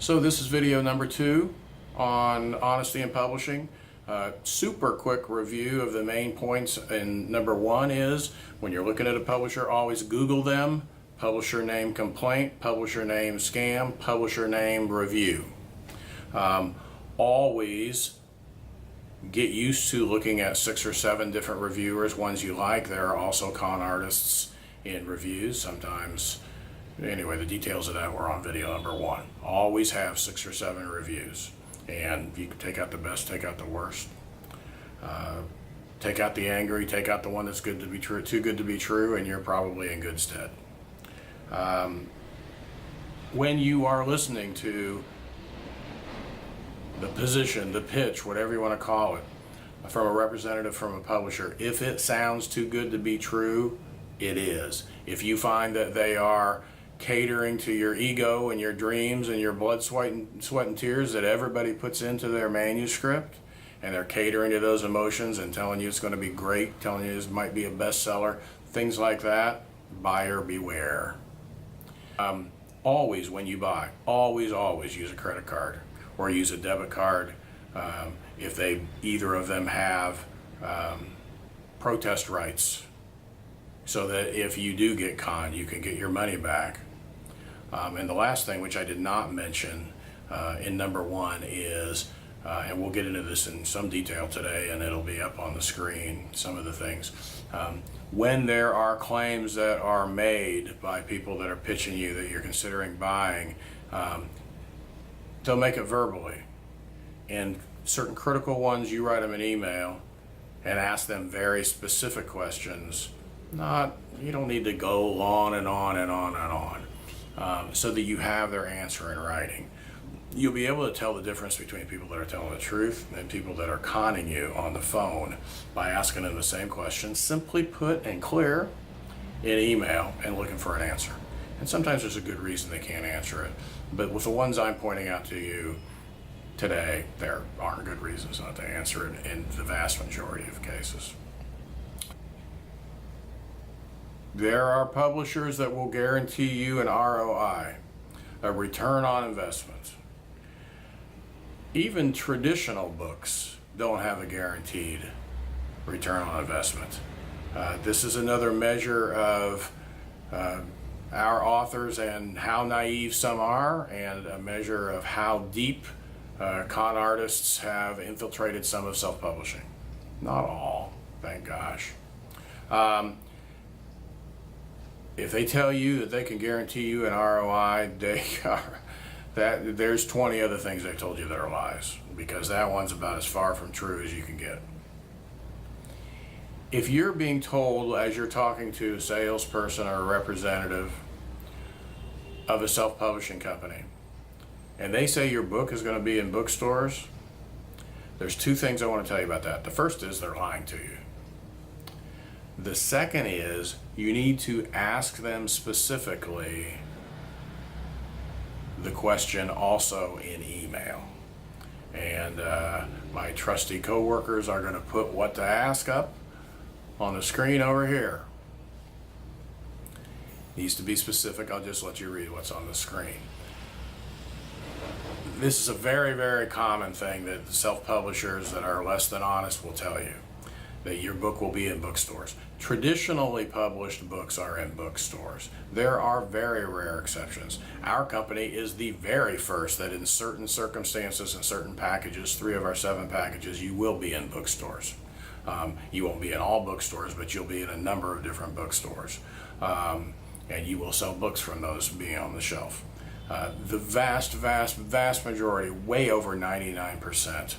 So this is video number 2 on honesty in publishing. Super quick review of the main points. And number 1 is, when you're looking at a publisher, always Google them. Publisher name complaint, publisher name scam, publisher name review. Always get used to looking at 6 or 7 different reviewers, ones you like. There are also con artists in reviews sometimes. Anyway, the details of that were on video number 1. Always have 6 or 7 reviews, and you can take out the best, take out the worst, take out the angry, take out the one that's good to be true, too good to be true, and you're probably in good stead. When you are listening to the position, the pitch, whatever you want to call it, from a representative from a publisher, if it sounds too good to be true, it is. If you find that they are catering to your ego and your dreams and your blood, sweat, and tears that everybody puts into their manuscript, and they're catering to those emotions and telling you it's going to be great, telling you this might be a bestseller, things like that, buyer beware. Always, when you buy, always use a credit card or use a debit card if either of them have protest rights, so that if you do get conned, you can get your money back. And the last thing, which I did not mention in number 1, is, and we'll get into this in some detail today, and it'll be up on the screen, some of the things. When there are claims that are made by people that are pitching you that you're considering buying, don't make it verbally. And certain critical ones, you write them an email and ask them very specific questions. You don't need to go on and on and on and on, so that you have their answer in writing. You'll be able to tell the difference between people that are telling the truth and people that are conning you on the phone by asking them the same question, simply put and clear, in email, and looking for an answer. And sometimes there's a good reason they can't answer it. But with the ones I'm pointing out to you today, there aren't good reasons not to answer it in the vast majority of cases. There are publishers that will guarantee you an ROI, a return on investment. Even traditional books don't have a guaranteed return on investment. This is another measure of our authors and how naive some are, and a measure of how deep con artists have infiltrated some of self-publishing. Not all, thank gosh. If they tell you that they can guarantee you an ROI, there's 20 other things they've told you that are lies, because that one's about as far from true as you can get. If you're being told, as you're talking to a salesperson or a representative of a self-publishing company, and they say your book is going to be in bookstores, there's 2 things I want to tell you about that. The first is they're lying to you. The second is you need to ask them specifically the question also in email. And my trusty co-workers are going to put what to ask up on the screen over here. Needs to be specific. I'll just let you read what's on the screen. This is a very, very common thing that self-publishers that are less than honest will tell you, that your book will be in bookstores. Traditionally published books are in bookstores. There are very rare exceptions. Our company is the very first that in certain circumstances and certain packages, 3 of our 7 packages, you will be in bookstores. You won't be in all bookstores, but you'll be in a number of different bookstores. And you will sell books from those being on the shelf. The vast majority, way over 99%,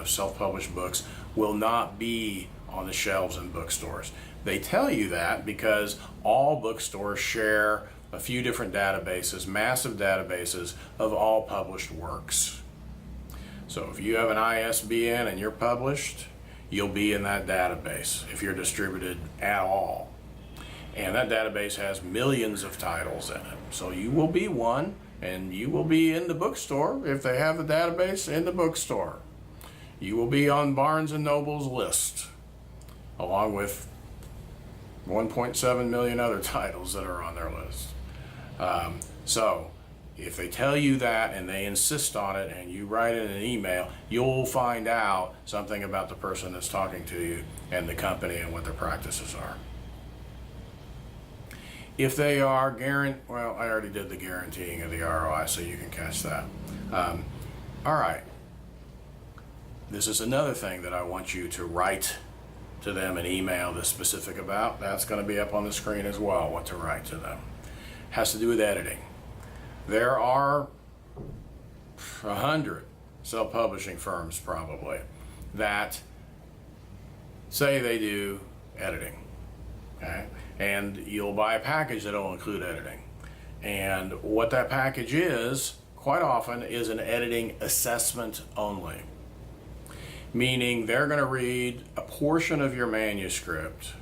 of self-published books will not be on the shelves in bookstores. They tell you that because all bookstores share a few different databases, massive databases of all published works. So if you have an ISBN and you're published, you'll be in that database if you're distributed at all. And that database has millions of titles in it. So you will be one, and you will be in the bookstore if they have the database in the bookstore. You will be on Barnes & Noble's list, along with 1.7 million other titles that are on their list. So If they tell you that and they insist on it and you write in an email, you'll find out something about the person that's talking to you and the company and what their practices are. If they are well, I already did the guaranteeing of the ROI, so you can catch that. All right. This is another thing that I want you to write to them an email that's specific about. That's going to be up on the screen as well, what to write to them. Has to do with editing. There are 100 self-publishing firms probably that say they do editing, okay? And you'll buy a package that'll include editing. And what that package is, quite often, is an editing assessment only. Meaning they're going to read a portion of your manuscript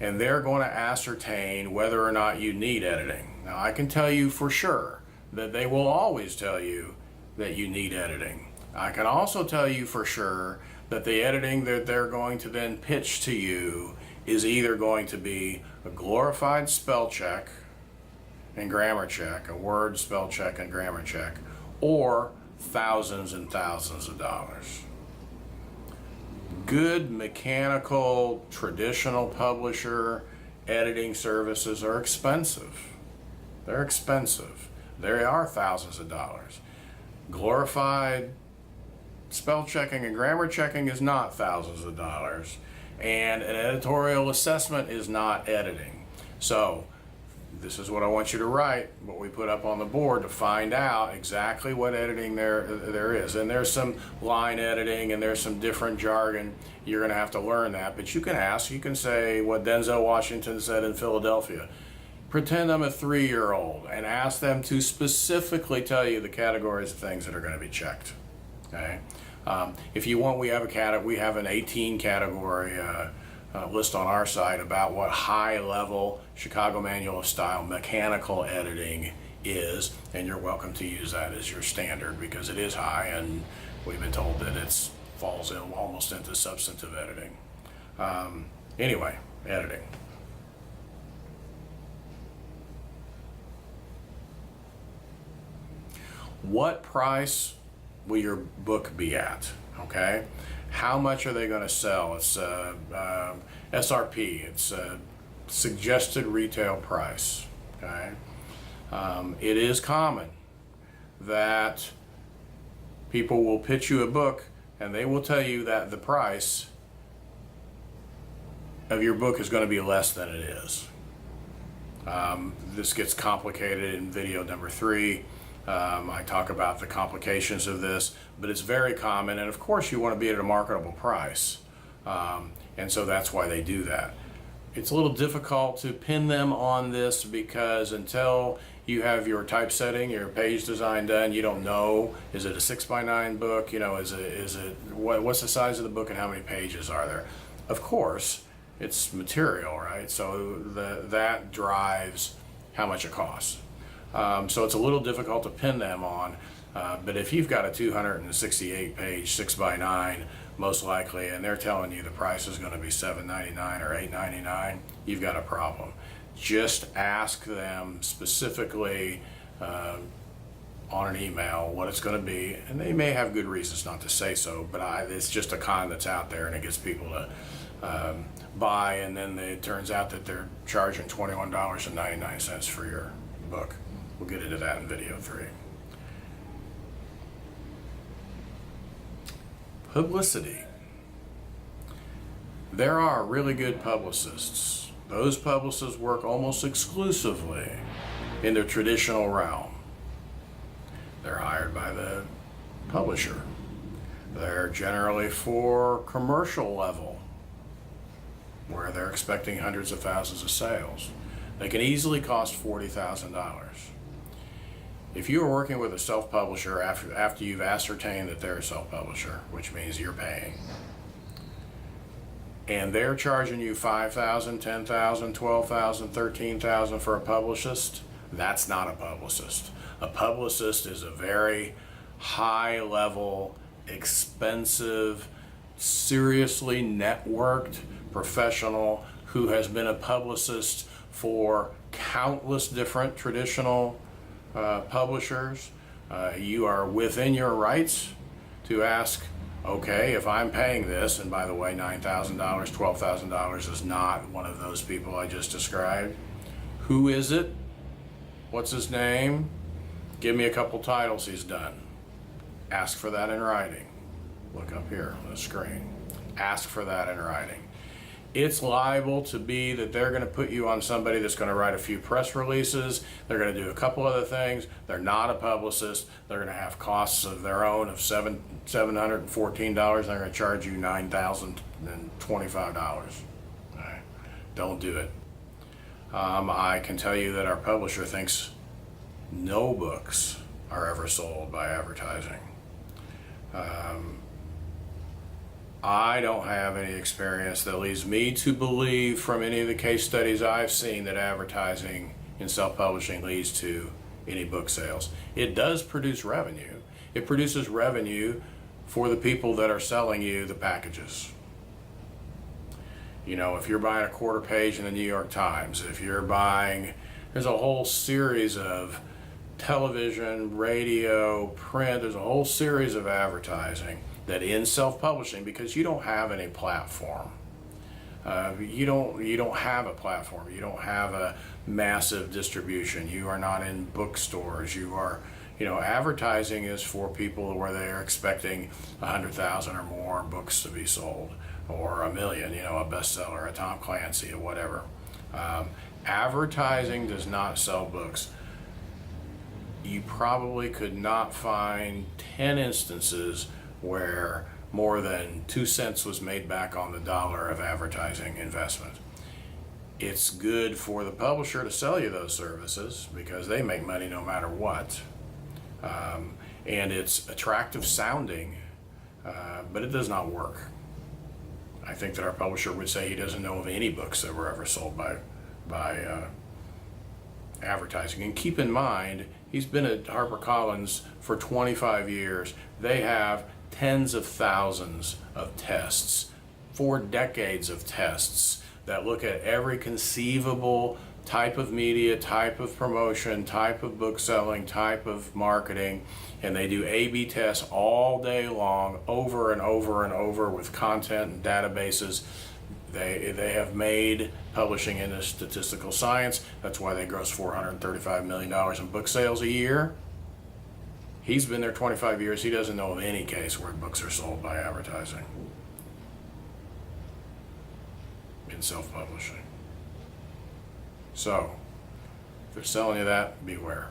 and they're going to ascertain whether or not you need editing. Now, I can tell you for sure that they will always tell you that you need editing. I can also tell you for sure that the editing that they're going to then pitch to you is either going to be a glorified spell check and grammar check, a word spell check and grammar check, or thousands and thousands of dollars. Good mechanical, traditional publisher editing services are expensive. They're expensive. They are thousands of dollars. Glorified spell checking and grammar checking is not thousands of dollars. And an editorial assessment is not editing. So this is what I want you to write, what we put up on the board, to find out exactly what editing there is. And there's some line editing and there's some different jargon. You're going to have to learn that. But you can ask, you can say what Denzel Washington said in Philadelphia. Pretend I'm a 3-year-old and ask them to specifically tell you the categories of things that are going to be checked. Okay? If you want, we have an 18 category list on our site about what high-level Chicago Manual of Style mechanical editing is, and you're welcome to use that as your standard because it is high, and we've been told that it falls in almost into substantive editing. Anyway, editing. What price will your book be at? Okay, how much are they going to sell? It's SRP. It's a suggested retail price. Okay, it is common that people will pitch you a book and they will tell you that the price of your book is going to be less than it is. This gets complicated in video number 3. I talk about the complications of this, but it's very common, and of course you want to be at a marketable price, and so that's why they do that. It's a little difficult to pin them on this because until you have your typesetting, your page design done, you don't know, is it a 6x9 book, you know, what's the size of the book and how many pages are there? Of course, it's material, right? So that drives how much it costs. So it's a little difficult to pin them on, but if you've got a 268 page 6x9, most likely, and they're telling you the price is going to be $7.99 or $8.99, you've got a problem. Just ask them specifically on an email what it's going to be, and they may have good reasons not to say so, but it's just a con that's out there, and it gets people to buy, and then it turns out that they're charging $21.99 for your book. We'll get into that in video 3. Publicity. There are really good publicists. Those publicists work almost exclusively in the traditional realm. They're hired by the publisher. They're generally for commercial level, where they're expecting hundreds of thousands of sales. They can easily cost $40,000. If you are working with a self-publisher after you've ascertained that they're a self-publisher, which means you're paying, and they're charging you $5,000, $10,000, $12,000, $13,000 for a publicist, that's not a publicist. A publicist is a very high-level, expensive, seriously networked professional who has been a publicist for countless different traditional publishers, you are within your rights to ask, okay, if I'm paying this, and by the way, $9,000, $12,000 is not one of those people I just described. Who is it? What's his name? Give me a couple titles he's done. Ask for that in writing. Look up here on the screen. Ask for that in writing. It's liable to be that they're going to put you on somebody that's going to write a few press releases. They're going to do a couple other things. They're not a publicist. They're going to have costs of their own of $714. They're going to charge you $9,025. Right. Don't do it. I can tell you that our publisher thinks no books are ever sold by advertising. I don't have any experience that leads me to believe from any of the case studies I've seen that advertising in self-publishing leads to any book sales. It does produce revenue. It produces revenue for the people that are selling you the packages. You know, if you're buying a quarter page in the New York Times, if you're buying, there's a whole series of television, radio, print, there's a whole series of advertising that in self-publishing, because you don't have any platform. You don't have a platform. You don't have a massive distribution. You are not in bookstores. You are, advertising is for people where they are expecting 100,000 or more books to be sold, or 1 million, a bestseller, a Tom Clancy, or whatever. Advertising does not sell books. You probably could not find 10 instances where more than 2 cents was made back on the dollar of advertising investment. It's good for the publisher to sell you those services because they make money no matter what. And it's attractive sounding, but it does not work. I think that our publisher would say he doesn't know of any books that were ever sold by advertising. And keep in mind, he's been at HarperCollins for 25 years. They have tens of thousands of tests, 4 decades of tests that look at every conceivable type of media, type of promotion, type of book selling, type of marketing, and they do A/B tests all day long, over and over and over with content and databases. They have made publishing into statistical science. That's why they gross $435 million in book sales a year. He's been there 25 years. He doesn't know of any case where books are sold by advertising in self-publishing. So, if they're selling you that, beware.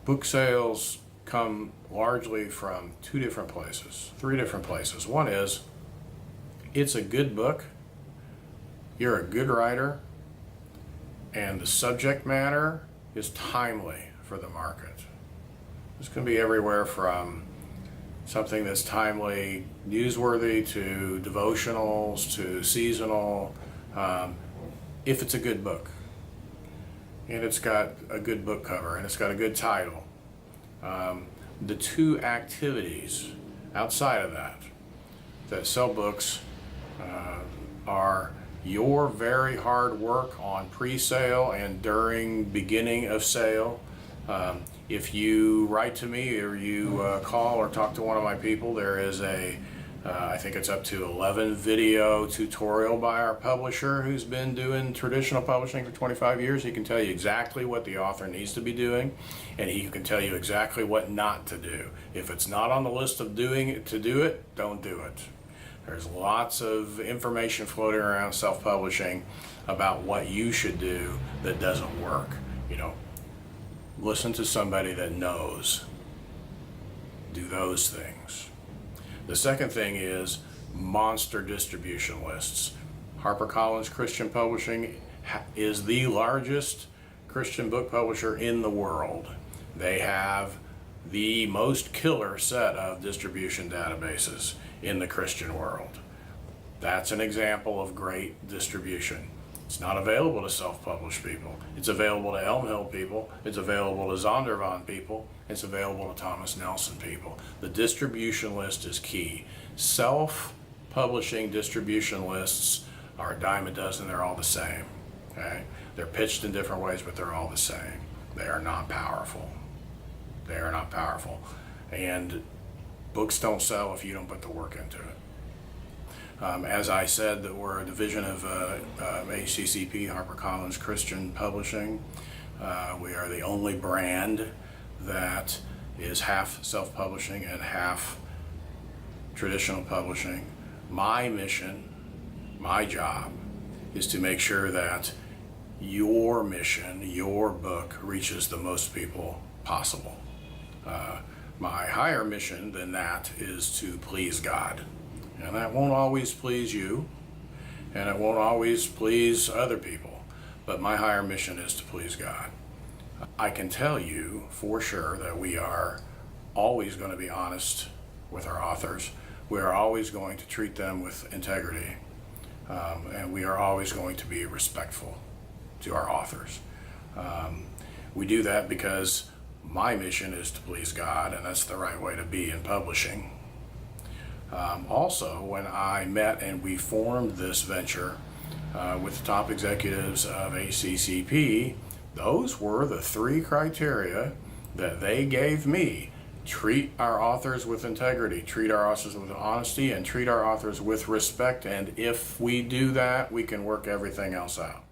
Book sales come largely from 3 different places. One is, it's a good book, you're a good writer, and the subject matter is timely for the market. This can be everywhere from something that's timely, newsworthy, to devotionals, to seasonal, if it's a good book. And it's got a good book cover, and it's got a good title. The 2 activities outside of that sell books are your very hard work on pre-sale and during beginning of sale. If you write to me or you call or talk to one of my people, there is I think it's up to 11 video tutorial by our publisher who's been doing traditional publishing for 25 years. He can tell you exactly what the author needs to be doing, and he can tell you exactly what not to do. If it's not on the list of to do it, don't do it. There's lots of information floating around self-publishing about what you should do that doesn't work. Listen to somebody that knows. Do those things. The second thing is monster distribution lists. HarperCollins Christian Publishing is the largest Christian book publisher in the world. They have the most killer set of distribution databases in the Christian world. That's an example of great distribution. It's not available to self-published people. It's available to Elm Hill people. It's available to Zondervan people. It's available to Thomas Nelson people. The distribution list is key. publishing distribution lists are a dime a dozen. They're all the same. Okay? They're pitched in different ways, but they're all the same. They are not powerful. They are not powerful. And books don't sell if you don't put the work into it. As I said, that we're a division of HCCP, HarperCollins Christian Publishing. We are the only brand that is half self-publishing and half traditional publishing. My mission, my job, is to make sure that your mission, your book, reaches the most people possible. My higher mission than that is to please God. And that won't always please you, and it won't always please other people, but my higher mission is to please God. I can tell you for sure that we are always going to be honest with our authors. We are always going to treat them with integrity, and we are always going to be respectful to our authors. We do that because my mission is to please God, and that's the right way to be in publishing. Also, when I met and we formed this venture with the top executives of HCCP, those were the 3 criteria that they gave me. Treat our authors with integrity, treat our authors with honesty, and treat our authors with respect. And if we do that, we can work everything else out.